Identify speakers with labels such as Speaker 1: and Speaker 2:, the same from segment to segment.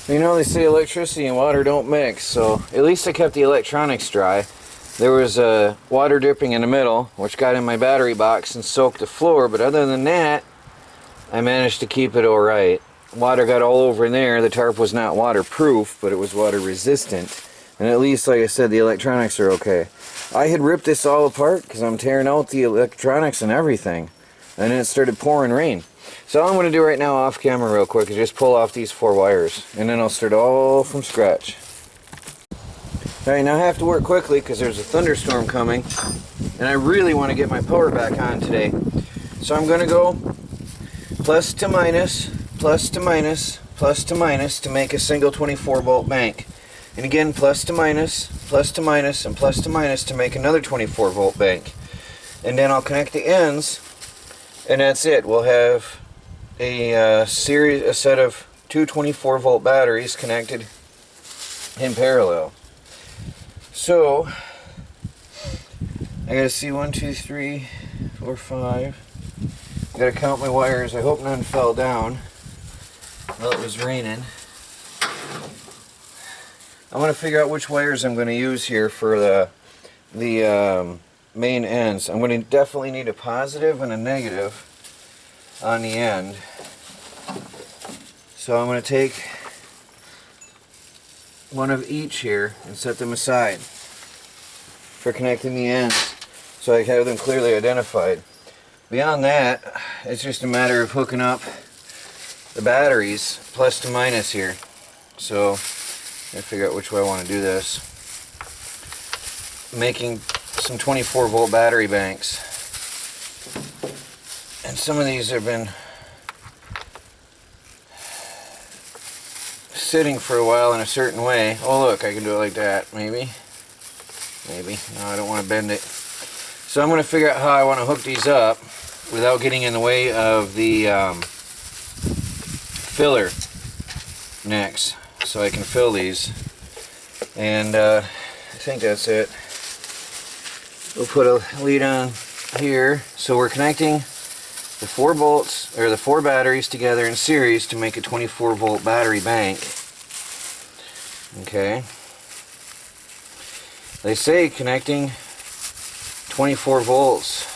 Speaker 1: You know, they say electricity and water don't mix, so at least I kept the electronics dry. There was water dripping in the middle, which got in my battery box and soaked the floor, but other than that, I managed to keep it alright. Water got all over in there. The tarp was not waterproof, but it was water resistant. And at least, like I said, the electronics are okay. I had ripped this all apart because I'm tearing out the electronics and everything. And then it started pouring rain. So all I'm going to do right now off camera real quick is just pull off these 4 wires. And then I'll start all from scratch. Alright, now I have to work quickly because there's a thunderstorm coming. And I really want to get my power back on today. So I'm going to go plus to minus, plus to minus, plus to minus to make a single 24 volt bank. And again, plus to minus, and plus to minus to make another 24 volt bank. And then I'll connect the ends, and that's it. We'll have a set of 2 24 volt batteries connected in parallel. So I gotta see 1, 2, 3, 4, 5. I gotta count my wires. I hope none fell down. Well, it was raining. I want to figure out which wires I'm going to use here for the main ends. I'm going to definitely need a positive and a negative on the end. So I'm going to take one of each here and set them aside for connecting the ends so I have them clearly identified. Beyond that, it's just a matter of hooking up the batteries plus to minus here. So I figure out which way I want to do this. Making some 24 volt battery banks. And some of these have been sitting for a while in a certain way. Oh look, I can do it like that, maybe. Maybe. No, I don't want to bend it. So I'm going to figure out how I want to hook these up without getting in the way of the filler necks. So I can fill these, and I think that's it. We'll put a lead on here. So we're connecting the 4 bolts or the 4 batteries together in series to make a 24 volt battery bank. Okay. They say connecting 24 volts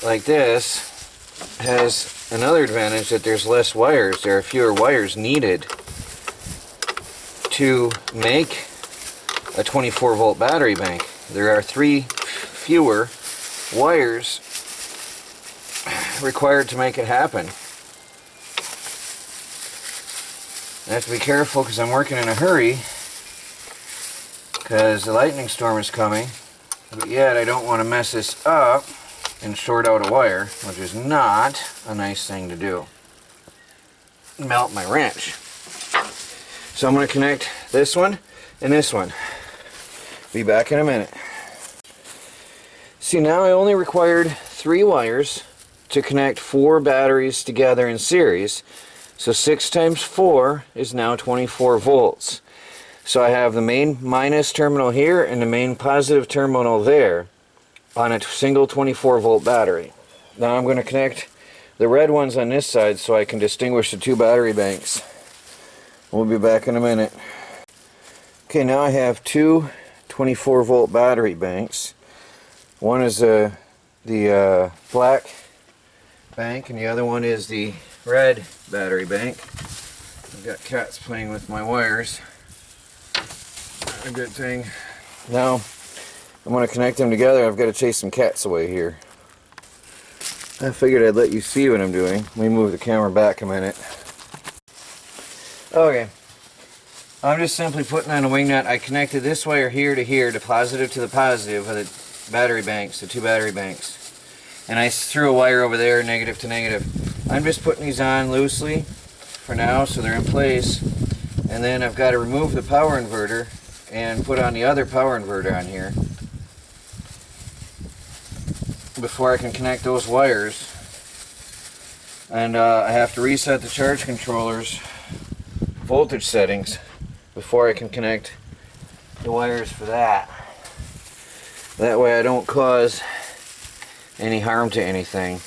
Speaker 1: like this has another advantage, that there's less wires. There are fewer wires needed to make a 24 volt battery bank. There are 3 fewer wires required to make it happen. I have to be careful because I'm working in a hurry because the lightning storm is coming, but yet I don't want to mess this up and short out a wire, which is not a nice thing to do. Melt my wrench. So I'm going to connect this one and this one. Be back in a minute. See, now I only required 3 wires to connect 4 batteries together in series. So 6 times 4 is now 24 volts. So I have the main minus terminal here and the main positive terminal there on a single 24 volt battery. Now I'm going to connect the red ones on this side so I can distinguish the 2 battery banks. We'll be back in a minute. Okay, now I have 2 24 volt battery banks. One is the black bank and the other one is the red battery bank. I've got cats playing with my wires. Not a good thing. Now I'm going to connect them together. I've got to chase some cats away here. I figured I'd let you see what I'm doing. Let me move the camera back a minute. Okay, I'm just simply putting on a wing nut. I connected this wire here to here, the positive to the positive of the battery banks, the 2 battery banks. And I threw a wire over there, negative to negative. I'm just putting these on loosely for now so they're in place. And then I've got to remove the power inverter and put on the other power inverter on here before I can connect those wires. And I have to reset the charge controller's voltage settings before I can connect the wires for that. That way I don't cause any harm to anything.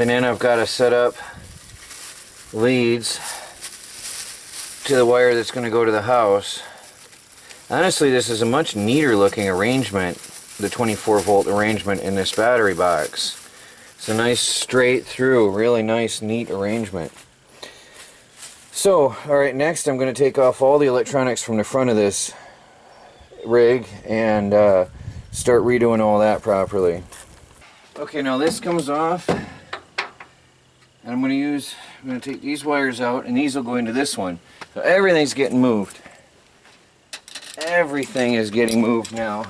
Speaker 1: And then I've got to set up leads to the wire that's going to go to the house. Honestly, this is a much neater looking arrangement, the 24 volt arrangement in this battery box. It's a nice straight through, really nice, neat arrangement. So, alright, next I'm going to take off all the electronics from the front of this rig and start redoing all that properly. Okay, now this comes off, and I'm going to take these wires out, and these will go into this one. So everything's getting moved. Everything is getting moved now.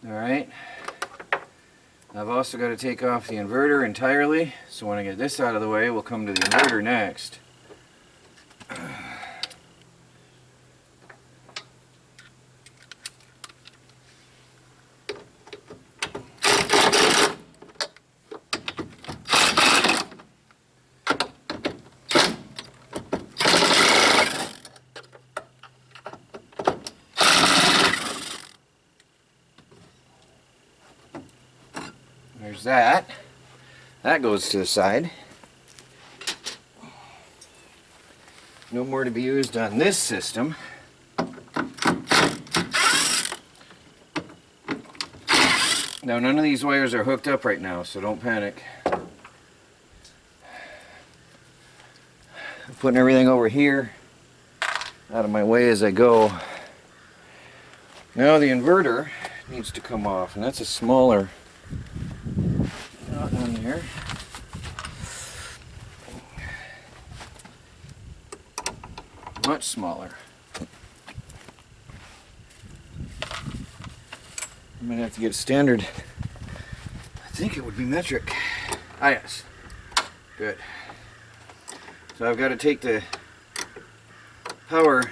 Speaker 1: Alright, I've also got to take off the inverter entirely, so when I get this out of the way, we'll come to the inverter next. There's that. That goes to the side. No more to be used on this system. Now none of these wires are hooked up right now, so don't panic. I'm putting everything over here out of my way as I go. Now the inverter needs to come off, and that's a smaller knot on there. Much smaller. I'm going to have to get standard. I think it would be metric. Ah, yes. Good. So I've got to take the power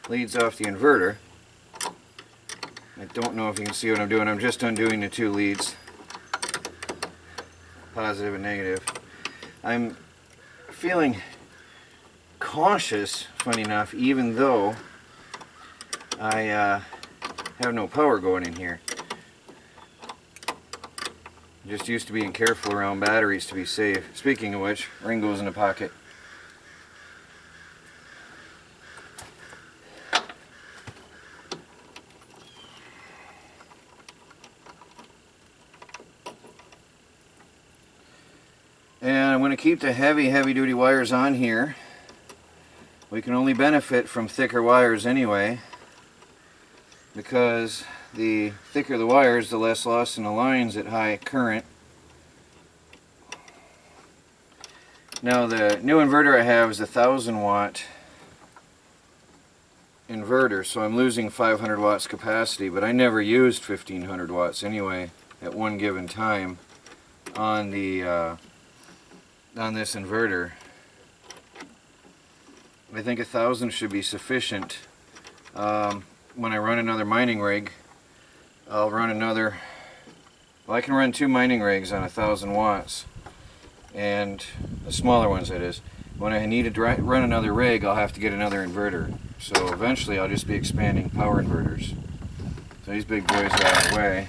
Speaker 1: leads off the inverter. I don't know if you can see what I'm doing. I'm just undoing the two leads. Positive and negative. I'm feeling cautious, funny enough, even though I have no power going in here. I'm just used to being careful around batteries to be safe. Speaking of which, ring goes in the pocket. And I'm going to keep the heavy duty wires on here. We can only benefit from thicker wires anyway, because the thicker the wires, the less loss in the lines at high current. Now the new inverter I have is a 1000 watt inverter, so I'm losing 500 watts capacity, but I never used 1500 watts anyway at one given time on the on this inverter. I think 1000 should be sufficient. When I run another mining rig, I'll run another, well, I can run 2 mining rigs on 1000 watts, and the smaller ones, that is. When I need to run another rig, I'll have to get another inverter. So eventually I'll just be expanding power inverters. So these big boys are out of the way.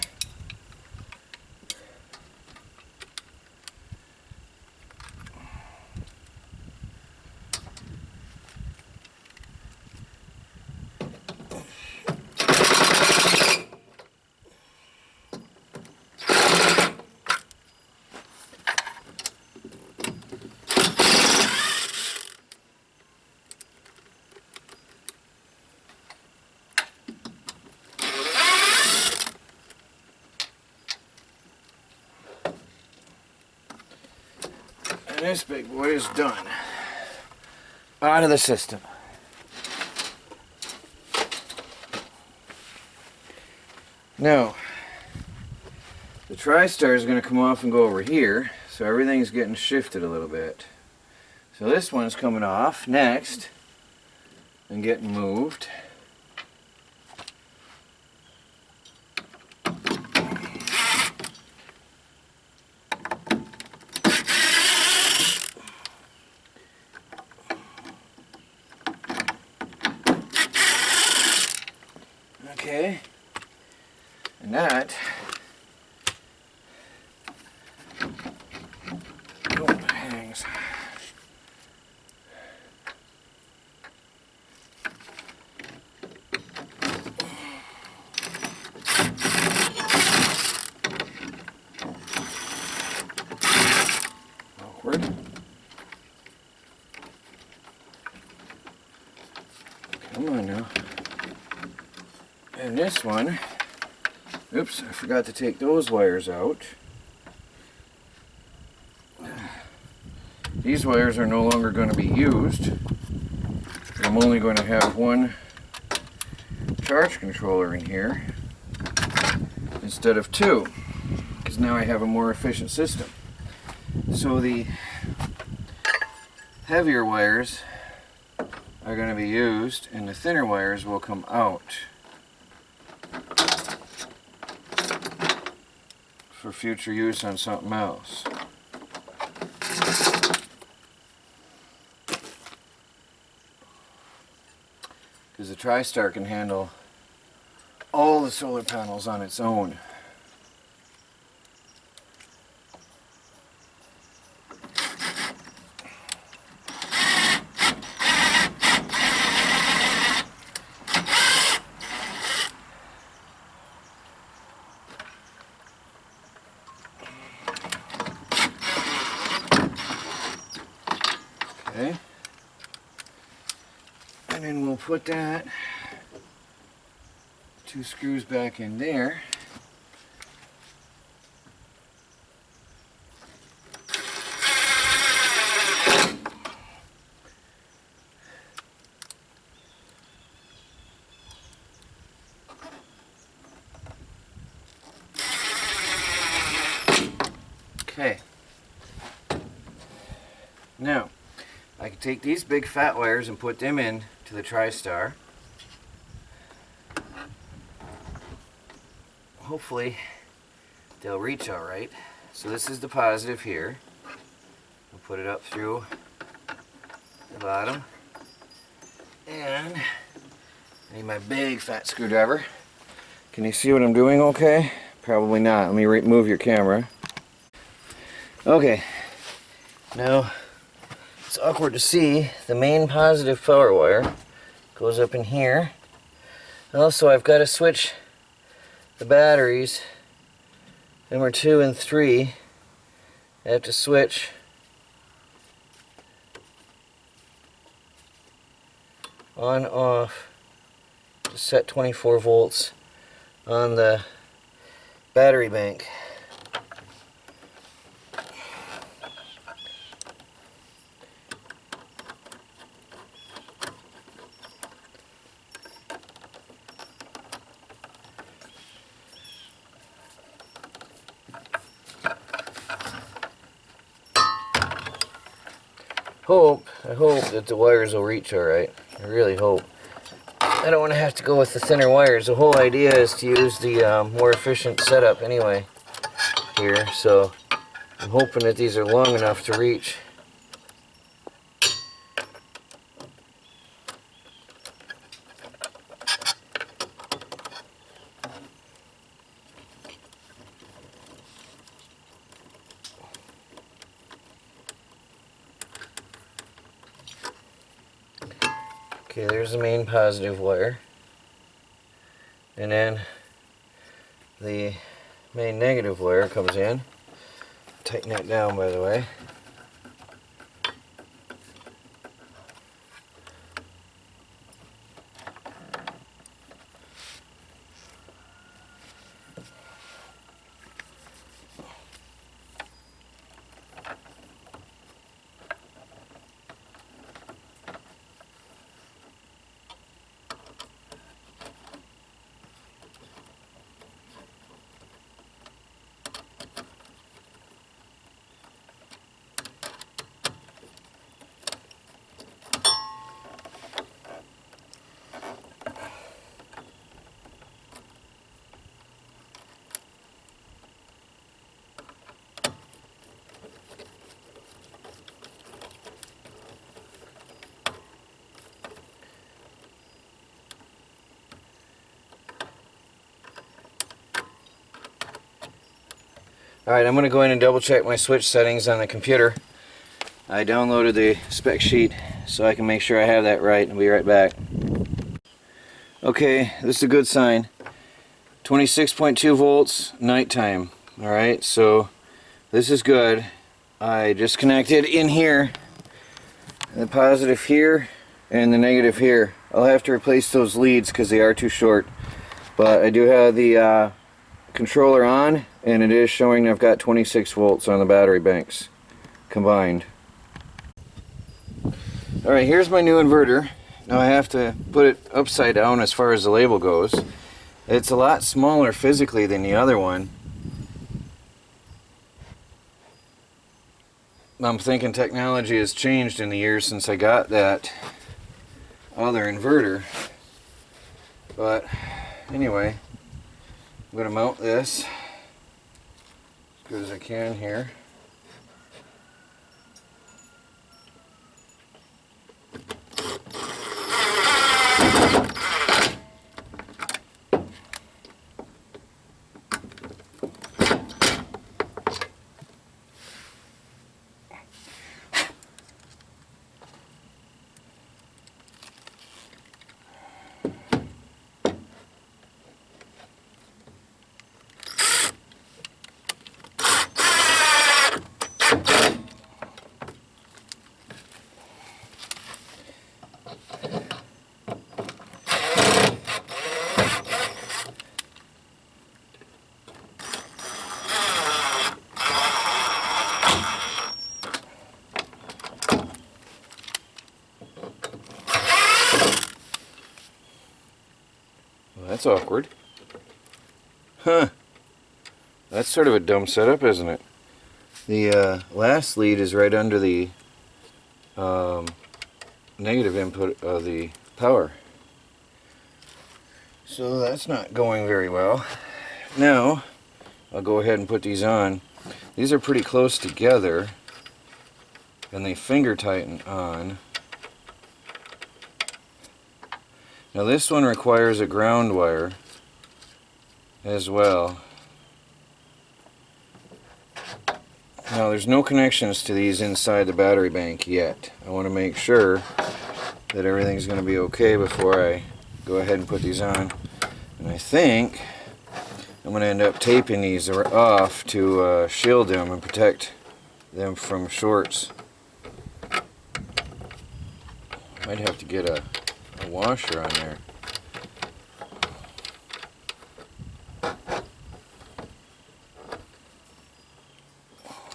Speaker 1: And this big boy is done. Out of the system. Now, the TriStar is going to come off and go over here, so everything's getting shifted a little bit. So this one's coming off next and getting moved. this one, oops, I forgot to take those wires out. These wires are no longer going to be used. I'm only going to have one charge controller in here instead of two, because now I have a more efficient system. So the heavier wires are going to be used and the thinner wires will come out for future use on something else. Because the TriStar can handle all the solar panels on its own. Okay. And then we'll put that two screws back in there. Okay. Now, I can take these big fat wires and put them in to the TriStar. Hopefully they'll reach all right. So this is the positive here. I'll put it up through the bottom. And I need my big fat screwdriver. Can you see what I'm doing okay? Probably not. Let me move your camera. Okay. Now, it's awkward to see. The main positive power wire goes up in here. Also, I've got to switch the batteries, number 2 and 3. I have to switch on off to set 24 volts on the battery bank. I hope that the wires will reach alright. I really hope. I don't want to have to go with the thinner wires. The whole idea is to use the more efficient setup anyway here, so I'm hoping that these are long enough to reach. Okay, there's the main positive wire, and then the main negative wire comes in. Tighten that down, by the way. Alright, I'm going to go in and double check my switch settings on the computer. I downloaded the spec sheet so I can make sure I have that right. I'll be right back. Okay, this is a good sign. 26.2 volts, nighttime. Alright, so this is good. I just connected in here, the positive here and the negative here. I'll have to replace those leads because they are too short. But I do have the controller on, and it is showing I've got 26 volts on the battery banks combined. Alright, here's my new inverter. Now I have to put it upside down as far as the label goes. It's a lot smaller physically than the other one. I'm thinking technology has changed in the years since I got that other inverter. But anyway, I'm going to mount this as good as I can here. That's awkward. Huh. That's sort of a dumb setup, isn't it? The last lead is right under the negative input of the power. So that's not going very well. Now, I'll go ahead and put these on. These are pretty close together, and they finger tighten on. Now this one requires a ground wire as well. Now there's no connections to these inside the battery bank yet. I want to make sure that everything's going to be okay before I go ahead and put these on. And I think I'm going to end up taping these off to shield them and protect them from shorts. Might have to get a washer on there.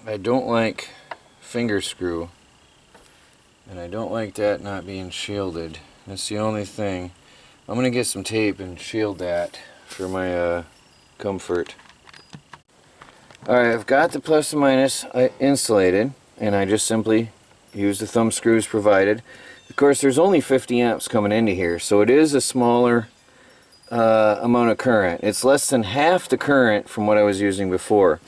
Speaker 1: I don't like finger screw, and I don't like that not being shielded. That's the only thing. I'm gonna get some tape and shield that for my comfort. Alright, I've got the plus and minus insulated, and I just simply use the thumb screws provided. Of course, there's only 50 amps coming into here, so it is a smaller amount of current. It's less than half the current from what I was using before.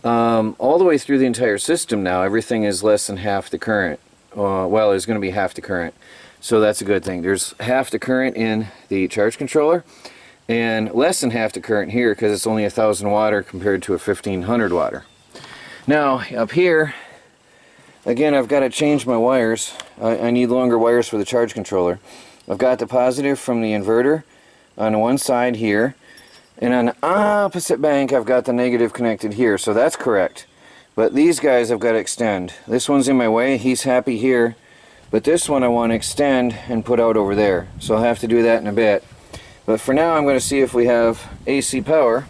Speaker 1: All the way through the entire system now, everything is less than half the current. Well, it's going to be half the current, so that's a good thing. There's half the current in the charge controller, and less than half the current here because it's only 1,000 watt compared to a 1,500 watt. Now, up here, again, I've got to change my wires. I need longer wires for the charge controller. I've got the positive from the inverter on one side here, and on the opposite bank I've got the negative connected here, so that's correct. But these guys I've got to extend. This one's in my way, he's happy here, but this one I want to extend and put out over there. So I'll have to do that in a bit. But for now I'm going to see if we have AC power.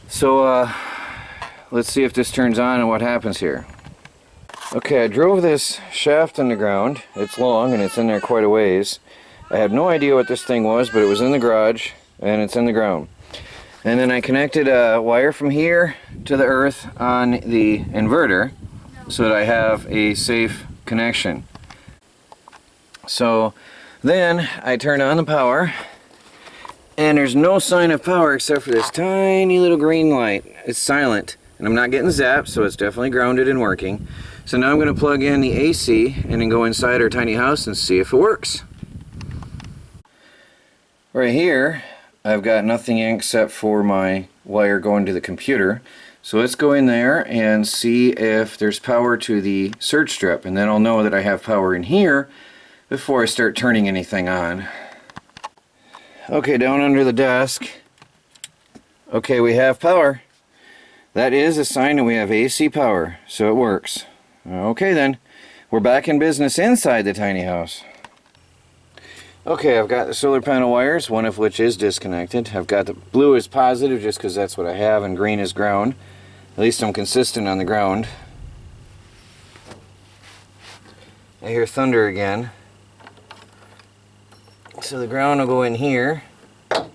Speaker 1: So let's see if this turns on and what happens here. Okay, I drove this shaft in the ground. It's long and it's in there quite a ways. I had no idea what this thing was, but it was in the garage and it's in the ground. And then I connected a wire from here to the earth on the inverter so that I have a safe connection. So then I turn on the power, and there's no sign of power except for this tiny little green light. It's silent, and I'm not getting zapped, so it's definitely grounded and working. So now I'm going to plug in the AC and then go inside our tiny house and see if it works. Right here I've got nothing in except for my wire going to the computer. So let's go in there and see if there's power to the surge strip, and then I'll know that I have power in here before I start turning anything on. Okay, down under the desk. Okay, we have power. That is a sign that we have AC power, so it works. Okay then, we're back in business inside the tiny house. Okay, I've got the solar panel wires, one of which is disconnected. I've got the blue is positive just because that's what I have, and green is ground. At least I'm consistent on the ground. I hear thunder again. So the ground will go in here. I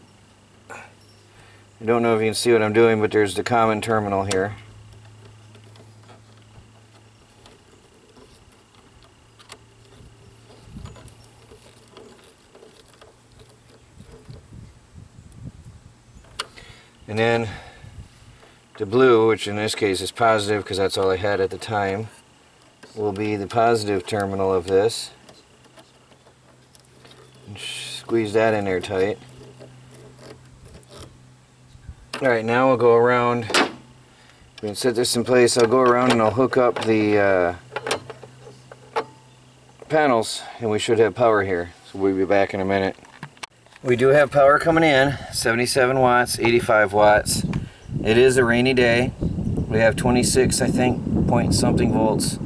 Speaker 1: don't know if you can see what I'm doing, but there's the common terminal here. And then the blue, which in this case is positive because that's all I had at the time, will be the positive terminal of this. Squeeze that in there tight. Alright, now we'll go around. We can set this in place. I'll go around and I'll hook up the panels, and we should have power here. So we'll be back in a minute. We do have power coming in, 77 watts, 85 watts. It is a rainy day. We have 26, I think, point something volts.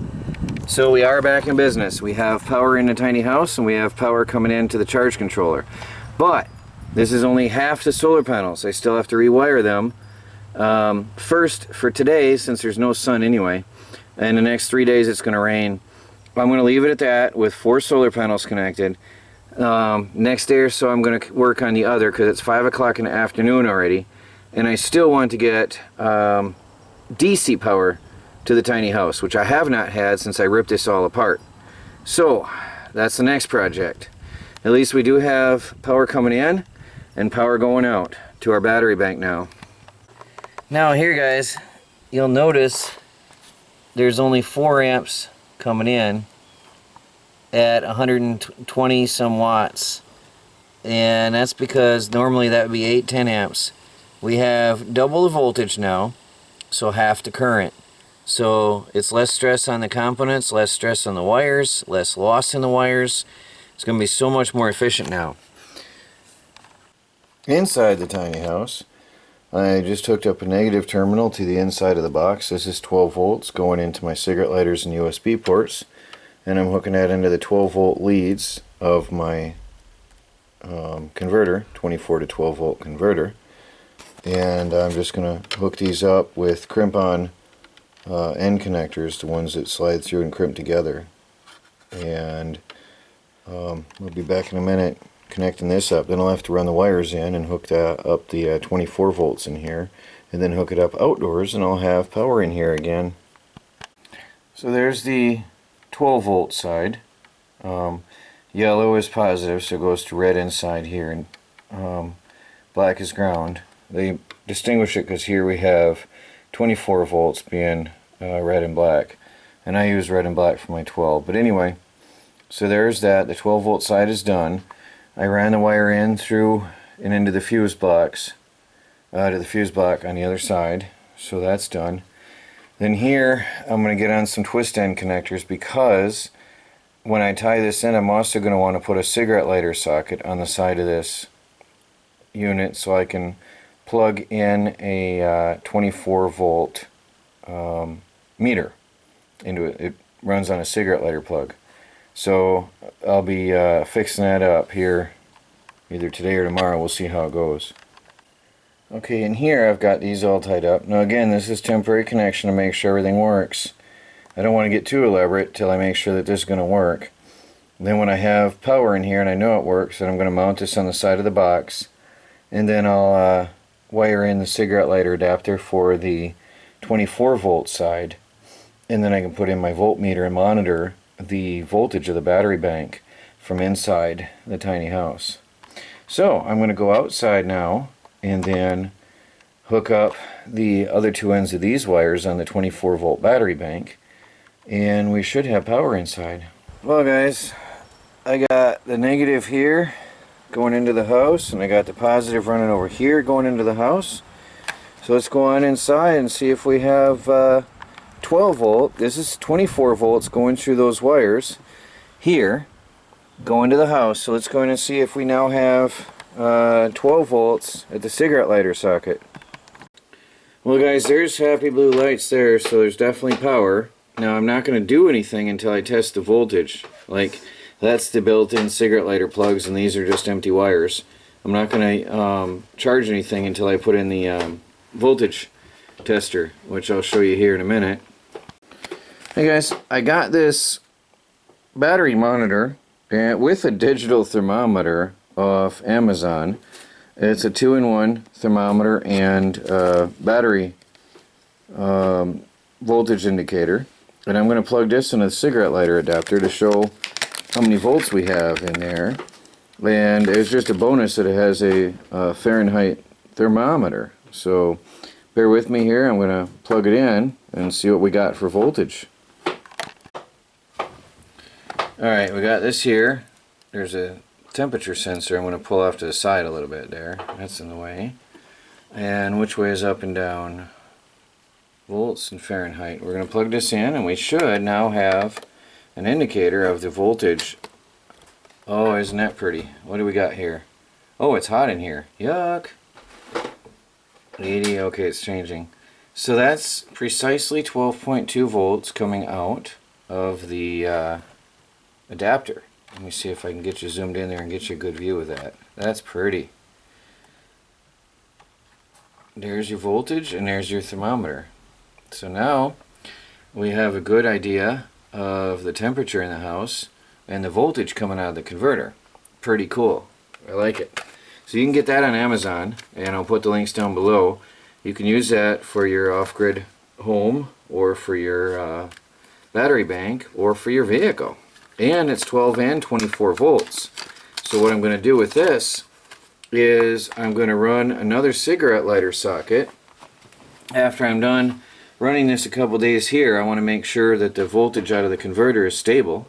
Speaker 1: So we are back in business. We have power in the tiny house and we have power coming into the charge controller. But this is only half the solar panels. I still have to rewire them. First, for today, since there's no sun anyway, and the next 3 days it's going to rain, I'm going to leave it at that with 4 solar panels connected. Next day or so I'm going to work on the other because it's 5 o'clock in the afternoon already, and I still want to get DC power to the tiny house, which I have not had since I ripped this all apart. So that's the next project. At least we do have power coming in and power going out to our battery bank now. Now here, guys, you'll notice there's only 4 amps coming in at 120 some watts, and that's because normally that would be 8-10 amps. We have double the voltage now, so half the current. So it's less stress on the components, less stress on the wires, less loss in the wires. It's going to be so much more efficient now. Inside the tiny house, I just hooked up a negative terminal to the inside of the box. This is 12 volts going into my cigarette lighters and USB ports, and I'm hooking that into the 12 volt leads of my converter, 24 to 12 volt converter. And I'm just going to hook these up with crimp-on end connectors, the ones that slide through and crimp together. And we'll be back in a minute connecting this up. Then I'll have to run the wires in and hook that up the 24 volts in here, and then hook it up outdoors, and I'll have power in here again. So there's the 12 volt side. Yellow is positive, so it goes to red inside here, and black is ground. They distinguish it because here we have 24 volts being red and black, and I use red and black for my 12. But anyway, so there's that. The 12 volt side is done. I ran the wire in through and into the fuse box, to the fuse block on the other side, so that's done. Then here I'm going to get on some twist end connectors, because when I tie this in, I'm also going to want to put a cigarette lighter socket on the side of this unit so I can plug in a 24 volt meter into it. It runs on a cigarette lighter plug. So I'll be fixing that up here either today or tomorrow. We'll see how it goes. Okay, in here I've got these all tied up. Now again, this is temporary connection to make sure everything works. I don't want to get too elaborate till I make sure that this is going to work. Then when I have power in here and I know it works, then I'm going to mount this on the side of the box, and then I'll wire in the cigarette lighter adapter for the 24 volt side, and then I can put in my voltmeter and monitor the voltage of the battery bank from inside the tiny house. So I'm going to go outside now and then hook up the other 2 ends of these wires on the 24 volt battery bank, and we should have power inside. Well guys, I got the negative here going into the house, and I got the positive running over here going into the house. So let's go on inside and see if we have 12 volt. This is 24 volts going through those wires here going to the house. So let's go in and see if we now have 12 volts at the cigarette lighter socket. Well guys, there's happy blue lights there, so there's definitely power. Now I'm not going to do anything until I test the voltage. Like, That's the built-in cigarette lighter plugs, and these are just empty wires. I'm not going to charge anything until I put in the voltage tester, which I'll show you here in a minute. Hey guys, I got this battery monitor with a digital thermometer off Amazon. It's a 2-in-1 thermometer and battery voltage indicator. And I'm going to plug this in a cigarette lighter adapter to show how many volts we have in there. And it's just a bonus that it has a Fahrenheit thermometer. So bear with me here. I'm going to plug it in and see what we got for voltage. Alright, we got this here. There's a temperature sensor. I'm going to pull off to the side a little bit there. That's in the way. And which way is up and down? Volts and Fahrenheit. We're going to plug this in, and we should now have an indicator of the voltage. Oh, isn't that pretty? What do we got here? Oh, it's hot in here. Yuck. 80. Okay, it's changing. So that's precisely 12.2 volts coming out of the adapter. Let me see if I can get you zoomed in there and get you a good view of that. That's pretty. There's your voltage and there's your thermometer. So now we have a good idea of the temperature in the house and the voltage coming out of the converter. Pretty cool. I like it. So you can get that on Amazon, and I'll put the links down below. You can use that for your off-grid home, or for your battery bank, or for your vehicle. And it's 12 and 24 volts. So what I'm going to do with this is I'm going to run another cigarette lighter socket. After I'm done running this a couple days here, I want to make sure that the voltage out of the converter is stable.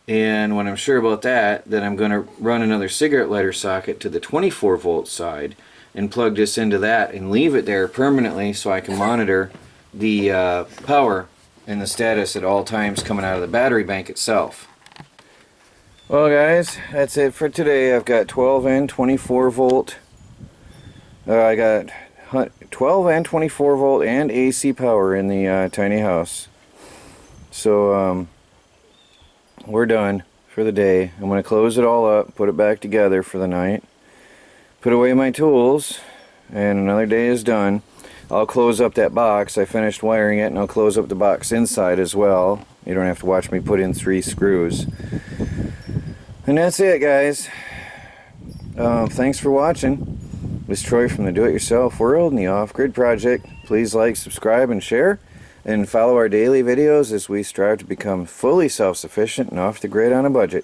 Speaker 1: And when I'm sure about that, then I'm going to run another cigarette lighter socket to the 24 volt side and plug this into that and leave it there permanently so I can monitor the power and the status at all times coming out of the battery bank itself. Well guys, that's it for today. I've got 12 and 24 volt. I got 12 and 24 volt and AC power in the tiny house. So we're done for the day. I'm going to close it all up, put it back together for the night, put away my tools, and another day is done. I'll close up that box. I finished wiring it, and I'll close up the box inside as well. You don't have to watch me put in 3 screws. And that's it, guys. Thanks for watching. This is Troy from the Do-It-Yourself World and the Off-Grid Project. Please like, subscribe, and share. And follow our daily videos as we strive to become fully self-sufficient and off the grid on a budget.